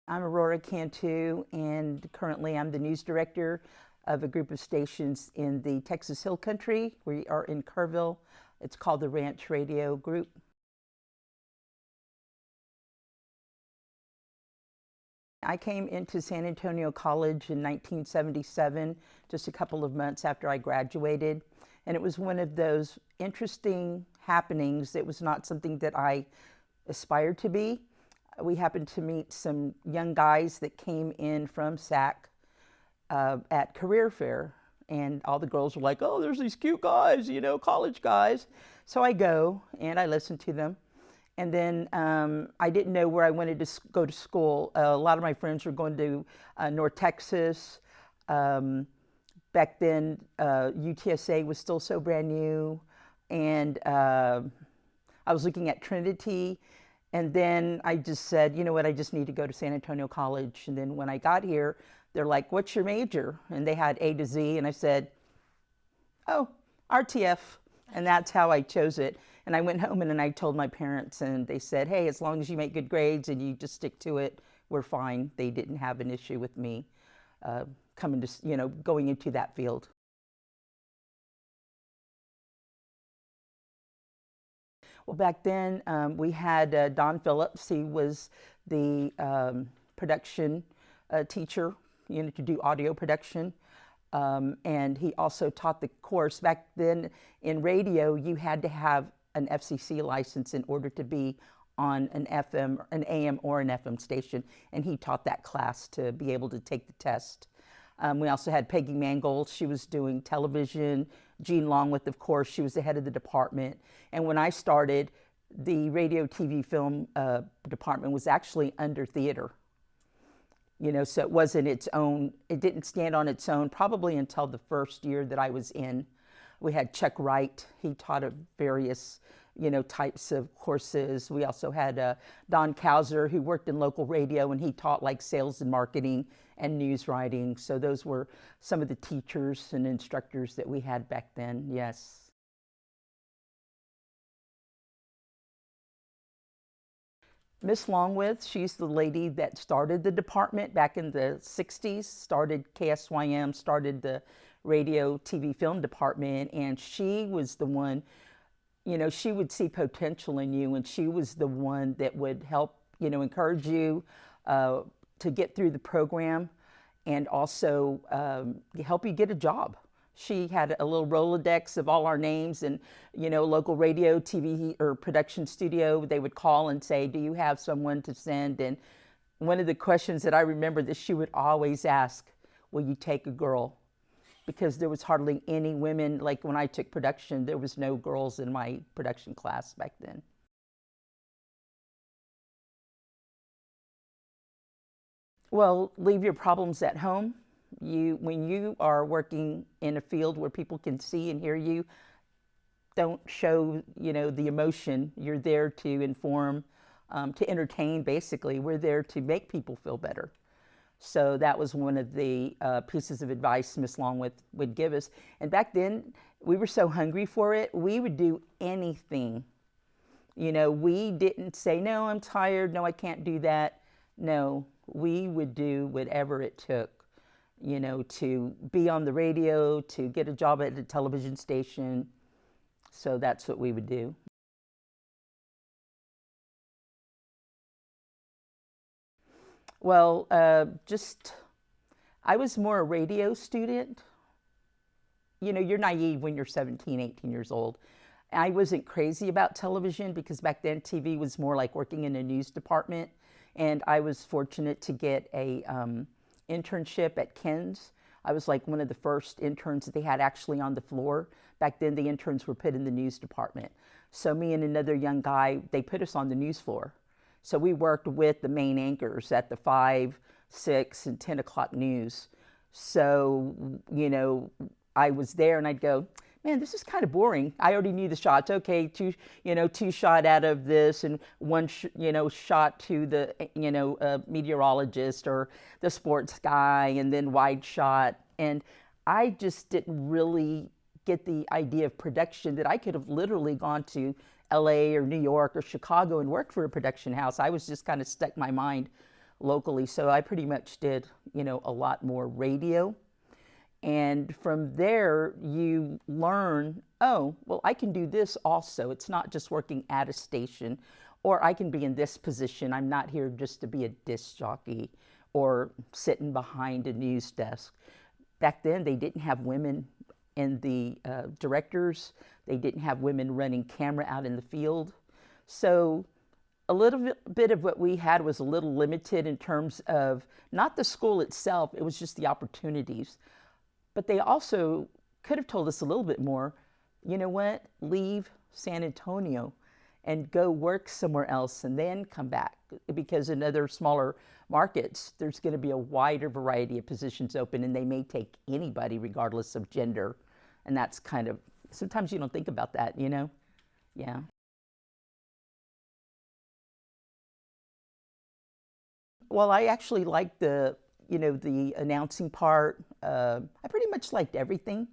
I'm Aurora Cantu, and currently I'm the news director of a group of stations in the Texas Hill Country. We are in Kerrville. It's called the Ranch Radio Group. I came into San Antonio College in 1977, just a couple of months after I graduated. And it was one of those interesting happenings. It was not something that I aspired to be. We happened to meet some young guys that came in from SAC at career fair. And all the girls were like, oh, there's these cute guys, college guys. So I go and I listen to them. And then I didn't know where I wanted to go to school. A lot of my friends were going to North Texas. Back then, UTSA was still so brand new. And I was looking at Trinity. And then I just said, you know what, I just need to go to San Antonio College. And then when I got here, they're like, what's your major? And they had A to Z. And I said, oh, RTF. And that's how I chose it. And I went home and I told my parents, and they said, hey, as long as you make good grades and you just stick to it, we're fine. They didn't have an issue with me going into that field. Well, back then we had Don Phillips. He was the production teacher, to do audio production. And he also taught the course. Back then in radio, you had to have an FCC license in order to be on an AM or an FM station. And he taught that class to be able to take the test. We also had Peggy Mangold. She was doing television. Jean Longworth, of course, she was the head of the department. And when I started, the radio, TV, film department was actually under theater. So it wasn't its own, it didn't stand on its own probably until the first year that I was in. We had Chuck Wright. He taught various, types of courses. We also had Don Kauser, who worked in local radio, and he taught like sales and marketing and news writing. So those were some of the teachers and instructors that we had back then, yes. Miss Longworth, she's the lady that started the department back in the 60s, started KSYM, started the radio, TV, film department, and she was the one, she would see potential in you, and she was the one that would help, encourage you to get through the program and also help you get a job. She had a little Rolodex of all our names and, local radio, TV, or production studio. They would call and say, do you have someone to send? And one of the questions that I remember that she would always ask, will you take a girl? Because there was hardly any women. Like when I took production, there was no girls in my production class back then. Well, leave your problems at home. When you are working in a field where people can see and hear you, don't show, the emotion. You're there to inform, to entertain, basically. We're there to make people feel better. So that was one of the pieces of advice Miss Longworth would give us. And back then, we were so hungry for it, we would do anything. We didn't say, no, I'm tired, no, I can't do that. No, we would do whatever it took. To be on the radio, to get a job at a television station. So that's what we would do. Well, I was more a radio student. You're naive when you're 17, 18 years old. I wasn't crazy about television because back then TV was more like working in a news department. And I was fortunate to get a internship at Ken's. I was like one of the first interns that they had actually on the floor. Back then the interns were put in the news department. So me and another young guy, they put us on the news floor. So we worked with the main anchors at the 5, 6, and 10 o'clock news. So, I was there and I'd go, man, this is kind of boring. I already knew the shots. Okay, two shot out of this and one, shot to the, meteorologist or the sports guy and then wide shot. And I just didn't really get the idea of production that I could have literally gone to LA or New York or Chicago and worked for a production house. I was just kind of stuck in my mind locally. So I pretty much did, a lot more radio. And from there, you learn, oh, well, I can do this also. It's not just working at a station, or I can be in this position. I'm not here just to be a disc jockey or sitting behind a news desk. Back then, they didn't have women in the directors. They didn't have women running camera out in the field. So a little bit of what we had was a little limited in terms of not the school itself, it was just the opportunities. But they also could have told us a little bit more. You know what? Leave San Antonio and go work somewhere else and then come back. Because in other smaller markets, there's going to be a wider variety of positions open, and they may take anybody regardless of gender. And that's kind of, sometimes you don't think about that, Yeah. Well, I actually liked the announcing part. I pretty much liked everything.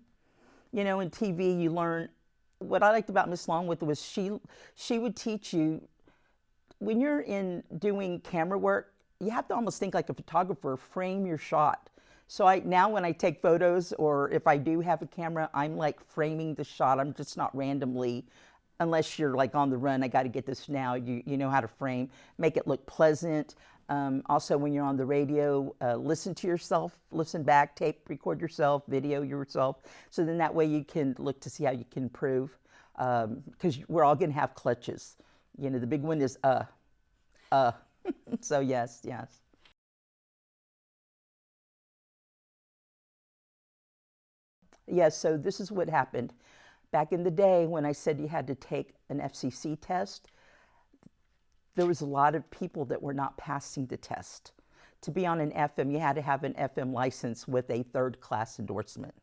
In TV, you learn. What I liked about Miss Longworth was she would teach you when you're in doing camera work. You have to almost think like a photographer. Frame your shot. So now when I take photos, or if I do have a camera, I'm like framing the shot. I'm just not randomly. Unless you're like on the run, I got to get this now. You know how to frame, make it look pleasant. Also, when you're on the radio, listen to yourself, listen back, tape, record yourself, video yourself. So then that way you can look to see how you can improve. Because we're all going to have clutches. The big one is So yes. Yes, so this is what happened. Back in the day when I said you had to take an FCC test, there was a lot of people that were not passing the test. To be on an FM, you had to have an FM license with a third-class endorsement.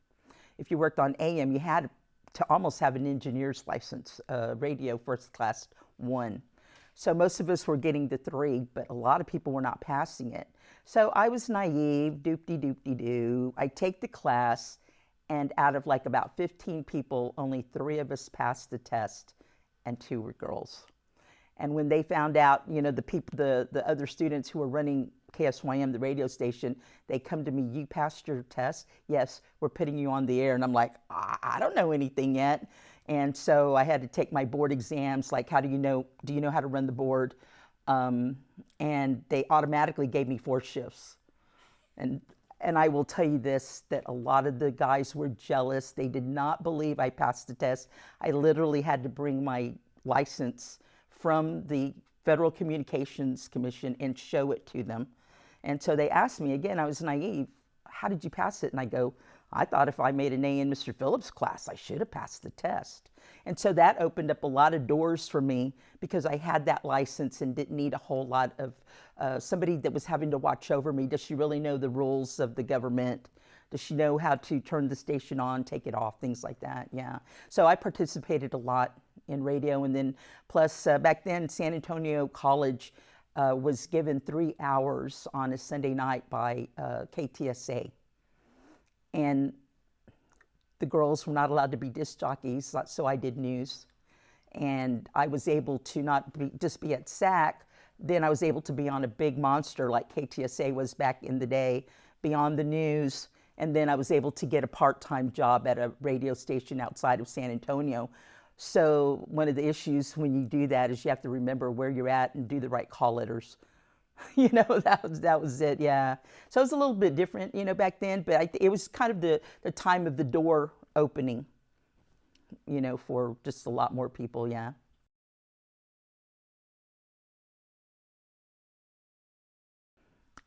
If you worked on AM, you had to almost have an engineer's license, radio first class 1. So most of us were getting the 3, but a lot of people were not passing it. So I was naive, doop-de-doop-de-doo. I take the class, and out of like about 15 people, only 3 of us passed the test, and 2 were girls. And when they found out, the other students who were running KSYM, the radio station, they come to me, you passed your test? Yes, we're putting you on the air. And I'm like, I don't know anything yet. And so I had to take my board exams, like do you know how to run the board? And they automatically gave me 4 shifts. And I will tell you this, that a lot of the guys were jealous. They did not believe I passed the test. I literally had to bring my license from the Federal Communications Commission and show it to them. And so they asked me, again, I was naive, how did you pass it? And I go, I thought if I made an A in Mr. Phillips' class, I should have passed the test. And so that opened up a lot of doors for me because I had that license and didn't need a whole lot of somebody that was having to watch over me. Does she really know the rules of the government? Does she know how to turn the station on, take it off, things like that? Yeah. So I participated a lot in radio. And then plus back then, San Antonio College was given 3 hours on a Sunday night by KTSA. And the girls were not allowed to be disc jockeys, so I did news. And I was able to not just be at SAC, then I was able to be on a big monster like KTSA was back in the day, be on the news. And then I was able to get a part-time job at a radio station outside of San Antonio. So one of the issues when you do that is you have to remember where you're at and do the right call letters. That was it, yeah. So it was a little bit different, back then, but it was kind of the time of the door opening, for just a lot more people, yeah.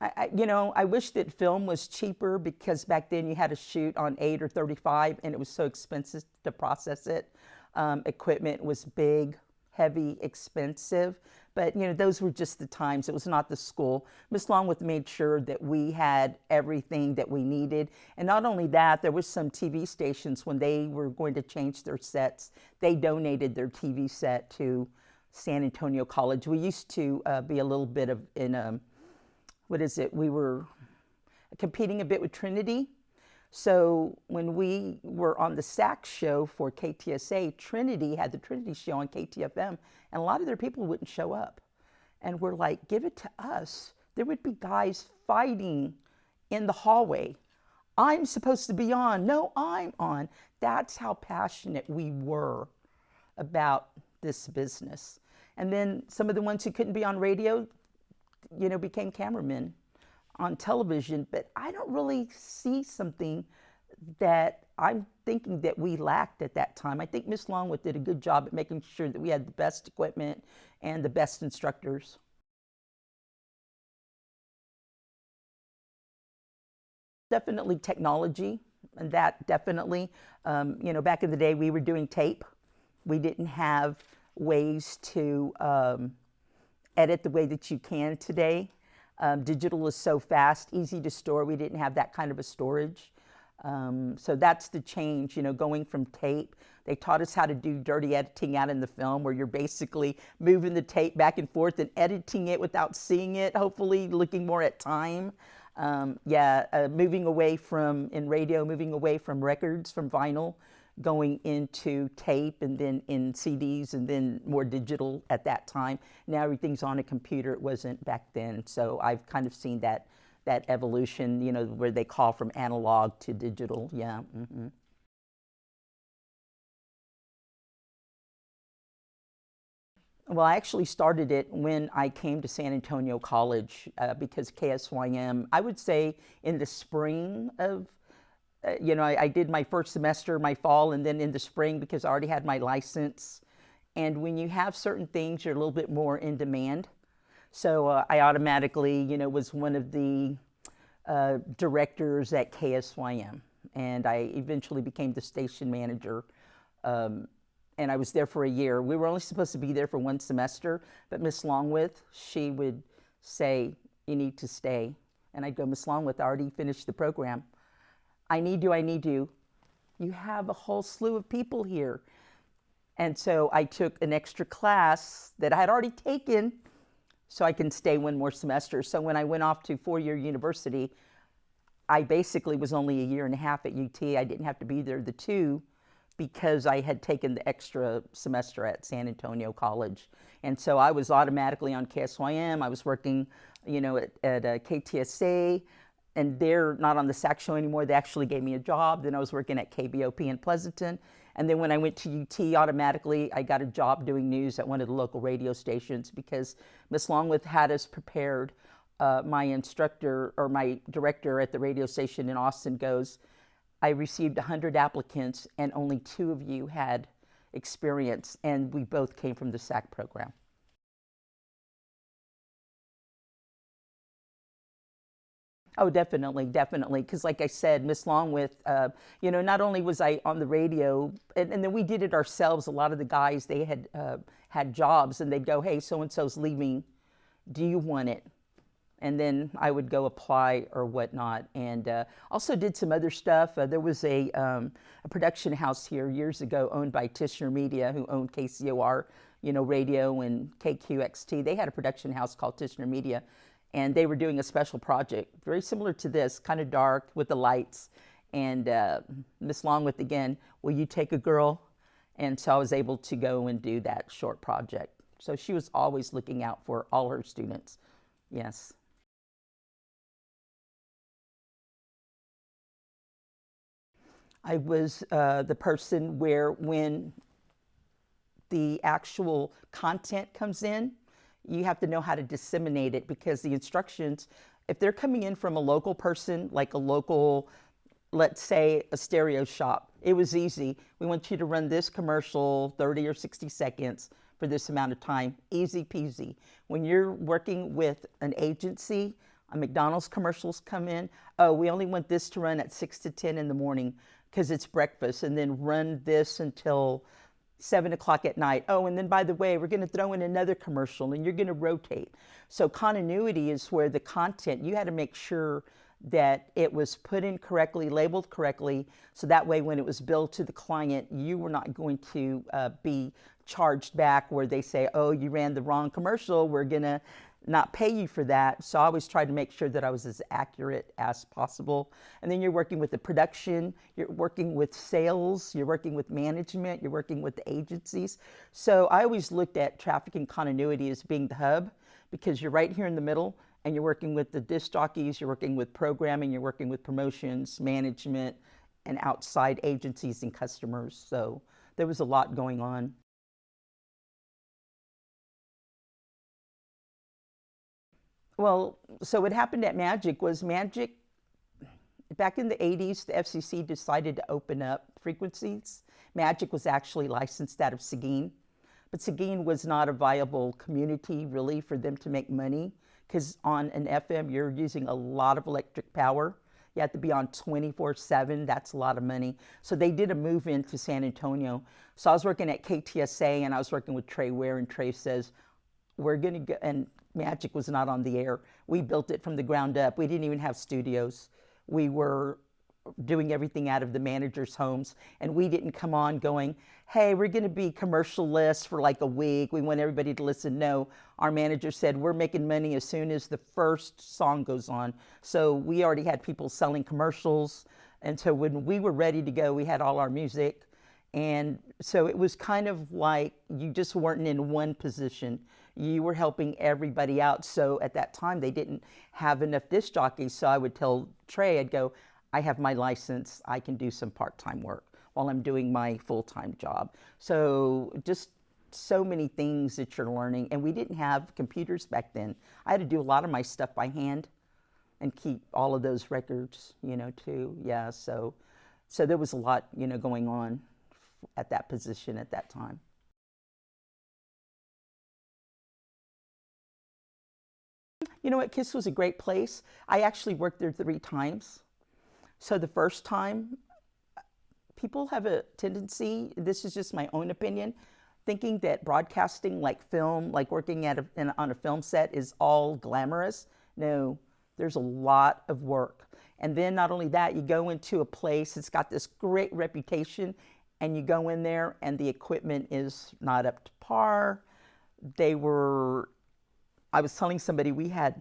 I wish that film was cheaper because back then you had to shoot on 8 or 35 and it was so expensive to process it. Equipment was big, heavy, expensive, but those were just the times. It was not the school. Miss Longworth made sure that we had everything that we needed. And not only that, there was some TV stations when they were going to change their sets, they donated their TV set to San Antonio College. We used to be a little bit we were competing a bit with Trinity. So when we were on the SAC show for KTSA, Trinity had the Trinity show on KTFM, and a lot of their people wouldn't show up. And we're like, give it to us. there would be guys fighting in the hallway. I'm supposed to be on. No, I'm on. That's how passionate we were about this business. And then some of the ones who couldn't be on radio, became cameramen on television. But I don't really see something that I'm thinking that we lacked at that time. I think Miss Longworth did a good job at making sure that we had the best equipment and the best instructors. Definitely technology, and that definitely, back in the day we were doing tape. We didn't have ways to edit the way that you can today. Digital is so fast, easy to store. We didn't have that kind of a storage. So that's the change, going from tape. They taught us how to do dirty editing out in the film, where you're basically moving the tape back and forth and editing it without seeing it, hopefully looking more at time. Moving away from, in radio, moving away from records, from vinyl, going into tape, and then in CDs, and then more digital at that time. Now everything's on a computer. It wasn't back then. So I've kind of seen that evolution, where they call from analog to digital. Yeah. Mm-hmm. Well, I actually started it when I came to San Antonio College, because KSYM, I would say in the spring of, I did my first semester, my fall, and then in the spring, because I already had my license. And when you have certain things, you're a little bit more in demand. So I automatically, was one of the directors at KSYM. And I eventually became the station manager. And I was there for a year. We were only supposed to be there for one semester, but Miss Longworth, she would say, you need to stay. And I'd go, Miss Longworth, I already finished the program. I need you. You have a whole slew of people here. And so I took an extra class that I had already taken so I can stay one more semester. So when I went off to four-year university, I basically was only a year and a half at UT. I didn't have to be there the two, because I had taken the extra semester at San Antonio College. And so I was automatically on KSYM. I was working, at KTSA, and they're not on the SAC show anymore. They actually gave me a job. Then I was working at KBOP in Pleasanton. And then when I went to UT, automatically I got a job doing news at one of the local radio stations, because Miss Longworth had us prepared. My instructor, or my director at the radio station in Austin, goes, I received 100 applicants and only 2 of you had experience, and we both came from the SAC program. Oh, definitely, because like I said, Miss Longworth, not only was I on the radio, and then we did it ourselves. A lot of the guys, they had had jobs, and they'd go, hey, so-and-so's leaving. Do you want it? And then I would go apply or whatnot. And also did some other stuff. There was a production house here years ago owned by Tishner Media, who owned KCOR, radio, and KQXT. They had a production house called Tishner Media, and they were doing a special project, very similar to this, kind of dark with the lights. And Miss Longworth, again, will you take a girl? And so I was able to go and do that short project. So she was always looking out for all her students. Yes. I was the person where, when the actual content comes in, you have to know how to disseminate it, because the instructions, if they're coming in from a local person, like a local, let's say a stereo shop, it was easy. We want you to run this commercial 30 or 60 seconds for this amount of time. Easy peasy. When you're working with an agency, a McDonald's commercials come in, oh, we only want this to run at 6 to 10 in the morning because it's breakfast, and then run this until 7 o'clock at night. Oh, and then by the way, we're going to throw in another commercial, and you're going to rotate. So continuity is where the content, you had to make sure that it was put in correctly, labeled correctly, so that way when it was billed to the client, you were not going to be charged back where they say, oh, you ran the wrong commercial, we're going to not pay you for that. So I always tried to make sure that I was as accurate as possible. And then you're working with the production, you're working with sales, you're working with management, you're working with the agencies. So I always looked at traffic and continuity as being the hub, because you're right here in the middle, and you're working with the disc jockeys, you're working with programming, you're working with promotions, management, and outside agencies and customers. So there was a lot going on. Well, so what happened at Magic was Magic, back in the 80s, the FCC decided to open up frequencies. Magic was actually licensed out of Seguin, but Seguin was not a viable community really for them to make money, because on an FM, you're using a lot of electric power. You have to be on 24/7. That's a lot of money. So they did a move into San Antonio. So I was working at KTSA, and I was working with Trey Ware, and Trey says, we're going to go, and Magic was not on the air. We built it from the ground up. We didn't even have studios. We were doing everything out of the managers' homes, and we didn't come on going, hey, we're going to be commercial-less for like a week. We want everybody to listen. No, our manager said, we're making money as soon as the first song goes on. So we already had people selling commercials, and so when we were ready to go, we had all our music. And so it was kind of like you just weren't in one position. You were helping everybody out. So at that time, they didn't have enough disc jockeys. So I would tell Trey, I'd go, I have my license. I can do some part-time work while I'm doing my full-time job. So just so many things that you're learning. And we didn't have computers back then. I had to do a lot of my stuff by hand and keep all of those records, you know, too. Yeah, so there was a lot, you know, going on at that position at that time. You know what, KISS was a great place. I actually worked there 3 times. So the first time, people have a tendency, this is just my own opinion, thinking that broadcasting like film, like working on a film set is all glamorous. No, there's a lot of work. And then not only that, you go into a place that's got this great reputation, and you go in there and the equipment is not up to par. I was telling somebody, we had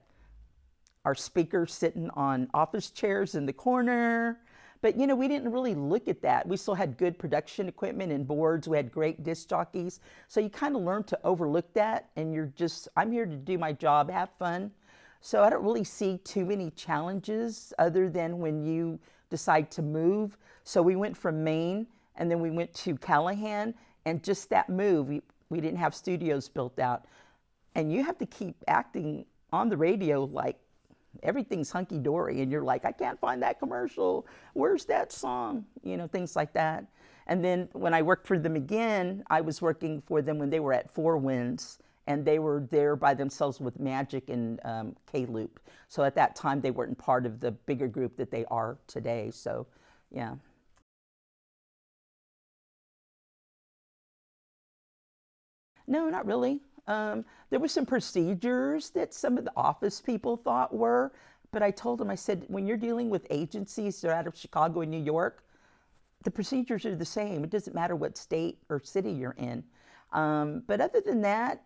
our speakers sitting on office chairs in the corner. But, you know, we didn't really look at that. We still had good production equipment and boards. We had great disc jockeys. So you kind of learn to overlook that, and you're just, I'm here to do my job, have fun. So I don't really see too many challenges other than when you decide to move. So we went from Maine, and then we went to Callahan, and just that move, we didn't have studios built out. And you have to keep acting on the radio like everything's hunky-dory, and you're like, I can't find that commercial. Where's that song? You know, things like that. And then when I worked for them again, I was working for them when they were at Four Winds, and they were there by themselves with Magic and K-Loop. So at that time, they weren't part of the bigger group that they are today. So, yeah. No, not really. There were some procedures that some of the office people thought were, but I told them, I said, when you're dealing with agencies that are out of Chicago and New York, the procedures are the same. It doesn't matter what state or city you're in. But other than that,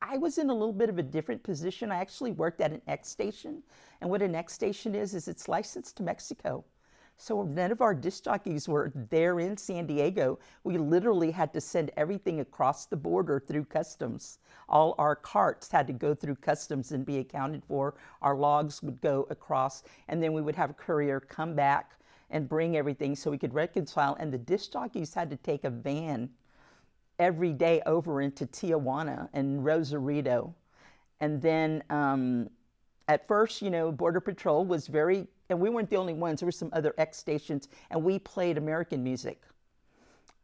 I was in a little bit of a different position. I actually worked at an X station. And what an X station is it's licensed to Mexico. So none of our disc jockeys were there in San Diego. We literally had to send everything across the border through customs. All our carts had to go through customs and be accounted for. Our logs would go across, and then we would have a courier come back and bring everything so we could reconcile. And the disc jockeys had to take a van every day over into Tijuana and Rosarito. And then at first, you know, Border Patrol was very, and we weren't the only ones. There were some other X stations, and we played American music.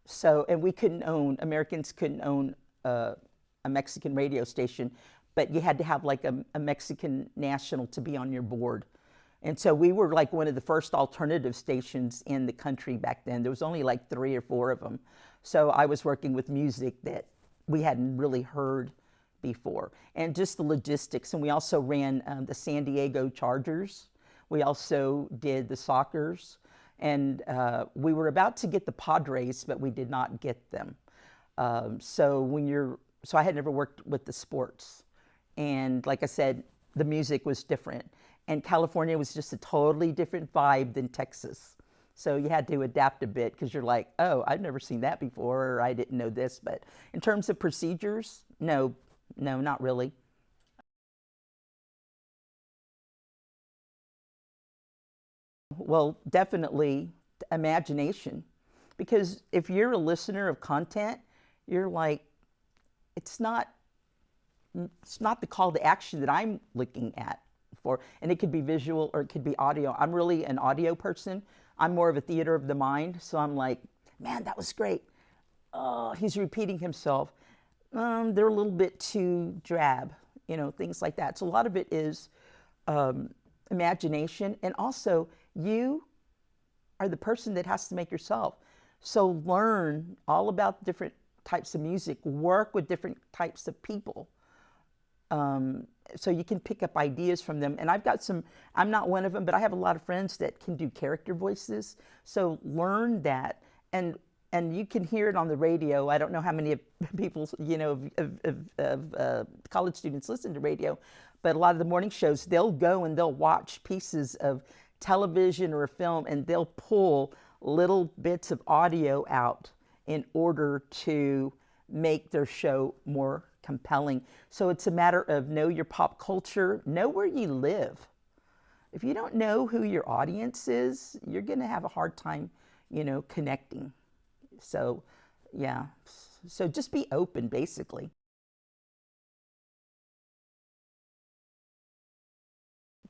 So, and Americans couldn't own a Mexican radio station, but you had to have like a Mexican national to be on your board. And so we were like one of the first alternative stations in the country back then. There was only like 3 or 4 of them. So I was working with music that we hadn't really heard before, and just the logistics. And we also ran the San Diego Chargers. We also did the Sockers, and we were about to get the Padres, but we did not get them. So I had never worked with the sports, and like I said, the music was different, and California was just a totally different vibe than Texas. So you had to adapt a bit, because you're like, oh, I've never seen that before, or I didn't know this. But in terms of procedures, no, not really. Well, definitely imagination. Because if you're a listener of content, you're like, it's not the call to action that I'm looking at for. And it could be visual or it could be audio. I'm really an audio person. I'm more of a theater of the mind. So I'm like, man, that was great. Oh, he's repeating himself. They're a little bit too drab, things like that. So a lot of it is imagination. And also, you are the person that has to make yourself. So learn all about different types of music, work with different types of people. So you can pick up ideas from them. And I've got some, I'm not one of them, but I have a lot of friends that can do character voices. So learn that. And you can hear it on the radio. I don't know how many people, college students listen to radio, but a lot of the morning shows, they'll go and they'll watch pieces of television or a film, and they'll pull little bits of audio out in order to make their show more compelling. So it's a matter of know your pop culture, know where you live. If you don't know who your audience is, you're going to have a hard time, connecting. So, yeah. So just be open, basically.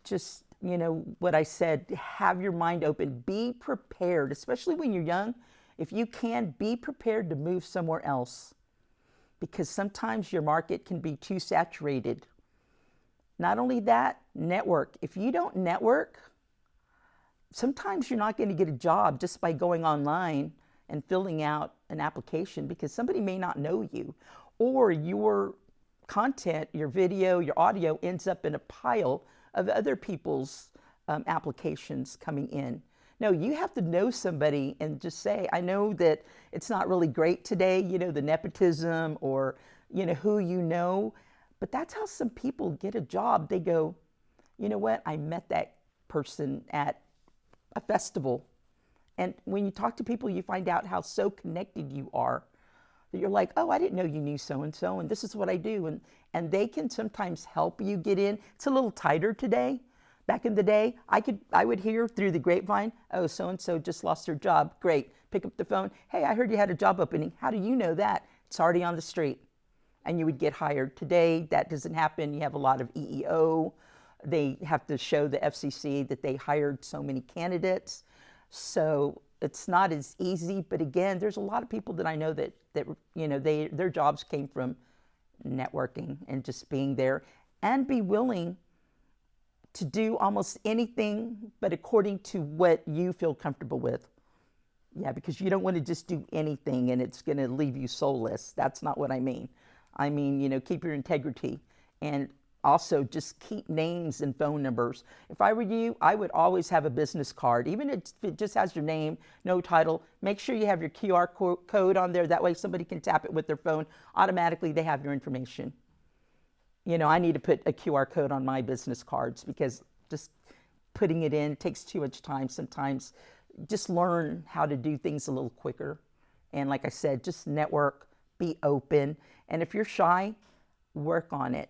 Just, what I said, have your mind open. Be prepared, especially when you're young. If you can, be prepared to move somewhere else, because sometimes your market can be too saturated. Not only that, network. If you don't network, sometimes you're not going to get a job just by going online and filling out an application, because somebody may not know you, or your content, your video, your audio ends up in a pile of other people's applications coming in. No, you have to know somebody and just say, I know that it's not really great today, the nepotism or, who but that's how some people get a job. They go, you know what, I met that person at a festival. And when you talk to people, you find out how so connected you are, that you're like, oh, I didn't know you knew so-and-so, and this is what I do. And they can sometimes help you get in. It's a little tighter today. Back in the day, I would hear through the grapevine, oh, so-and-so just lost their job. Great. Pick up the phone. Hey, I heard you had a job opening. How do you know that? It's already on the street. And you would get hired. Today, that doesn't happen. You have a lot of EEO. They have to show the FCC that they hired so many candidates. So it's not as easy. But again, there's a lot of people that I know that their jobs came from networking and just being there, and be willing to do almost anything, but according to what you feel comfortable with. Yeah, because you don't want to just do anything and it's going to leave you soulless. That's not what I mean. I mean, keep your integrity, and also just keep names and phone numbers. If I were you, I would always have a business card, even if it just has your name, no title. Make sure you have your QR code on there. That way somebody can tap it with their phone. Automatically, they have your information. I need to put a QR code on my business cards, because just putting it in takes too much time sometimes. Just learn how to do things a little quicker. And like I said, just network, be open. And if you're shy, work on it.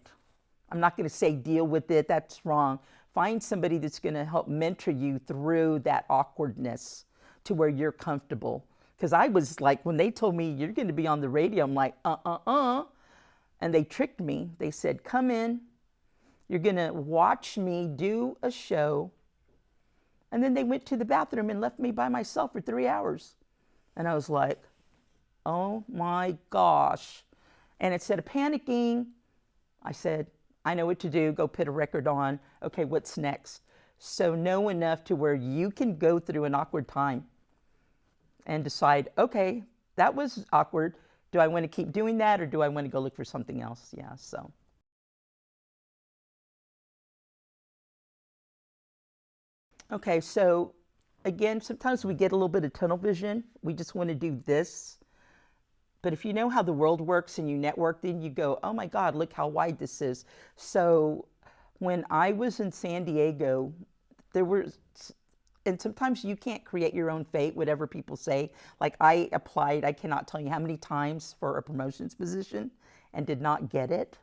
I'm not going to say deal with it. That's wrong. Find somebody that's going to help mentor you through that awkwardness to where you're comfortable. Because I was like, when they told me you're going to be on the radio, I'm like, And they tricked me. They said, come in, you're going to watch me do a show. And then they went to the bathroom and left me by myself for 3 hours. And I was like, oh my gosh. And instead of panicking, I said, I know what to do. Go put a record on. Okay, what's next? So know enough to where you can go through an awkward time and decide, okay, that was awkward. Do I want to keep doing that, or do I want to go look for something else? Yeah, so. Okay, so again, sometimes we get a little bit of tunnel vision. We just want to do this. But if you know how the world works and you network, then you go, oh my God, look how wide this is. So when I was in San Diego, there were, and sometimes you can't create your own fate, whatever people say. Like I applied, I cannot tell you how many times for a promotions position and did not get it.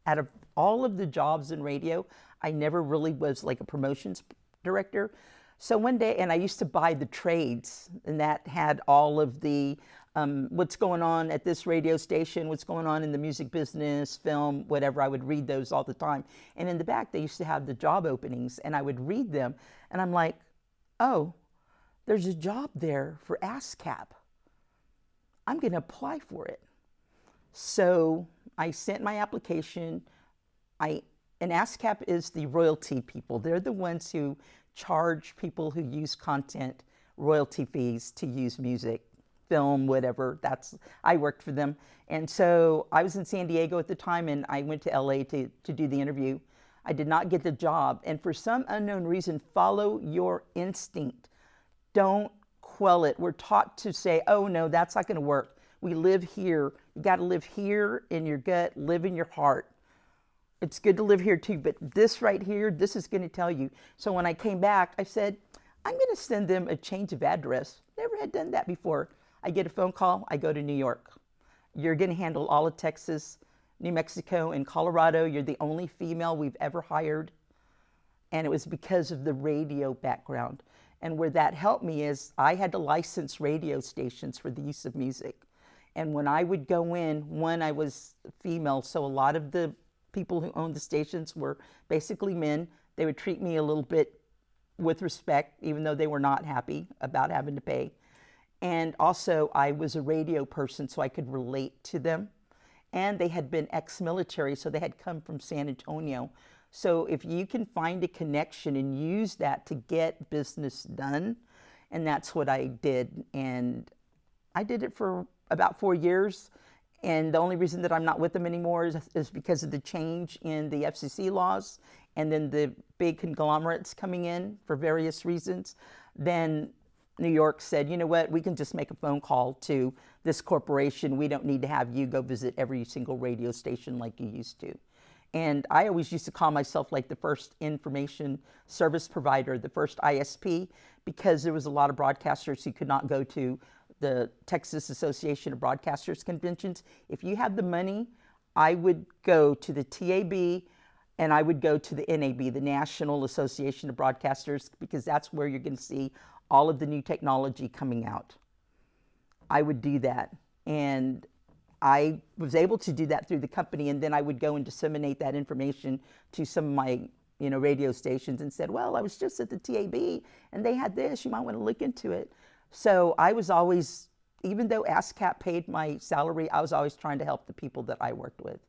Out of all of the jobs in radio, I never really was like a promotions director. So one day, and I used to buy the trades, and that had all of the what's going on at this radio station, what's going on in the music business, film, whatever. I would read those all the time. And in the back, they used to have the job openings, and I would read them, and I'm like, oh, there's a job there for ASCAP. I'm going to apply for it. So I sent my application. And ASCAP is the royalty people. They're the ones who charge people who use content royalty fees to use music, film, whatever. I worked for them. And so I was in San Diego at the time, and I went to LA to do the interview. I did not get the job. And for some unknown reason, follow your instinct. Don't quell it. We're taught to say, oh no, that's not going to work. We live here. You got to live here in your gut, live in your heart. It's good to live here too, but this right here, this is going to tell you. So when I came back, I said, I'm going to send them a change of address. Never had done that before. I get a phone call, I go to New York. You're going to handle all of Texas, New Mexico, and Colorado. You're the only female we've ever hired. And it was because of the radio background. And where that helped me is I had to license radio stations for the use of music. And when I would go in, one, I was female, so a lot of the people who owned the stations were basically men. They would treat me a little bit with respect, even though they were not happy about having to pay. And also, I was a radio person, so I could relate to them. And they had been ex-military, so they had come from San Antonio. So if you can find a connection and use that to get business done, and that's what I did. And I did it for about 4 years. And the only reason that I'm not with them anymore is because of the change in the FCC laws and then the big conglomerates coming in for various reasons. Then New York said, you know what, we can just make a phone call to this corporation. We don't need to have you go visit every single radio station like you used to. And I always used to call myself like the first information service provider, the first ISP, because there was a lot of broadcasters who could not go to the Texas Association of Broadcasters conventions. If you had the money, I would go to the TAB and I would go to the NAB, the National Association of Broadcasters, because that's where you're going to see all of the new technology coming out. I would do that. And I was able to do that through the company, and then I would go and disseminate that information to some of my radio stations and said, well, I was just at the TAB and they had this, you might want to look into it. So I was always, even though ASCAP paid my salary, I was always trying to help the people that I worked with.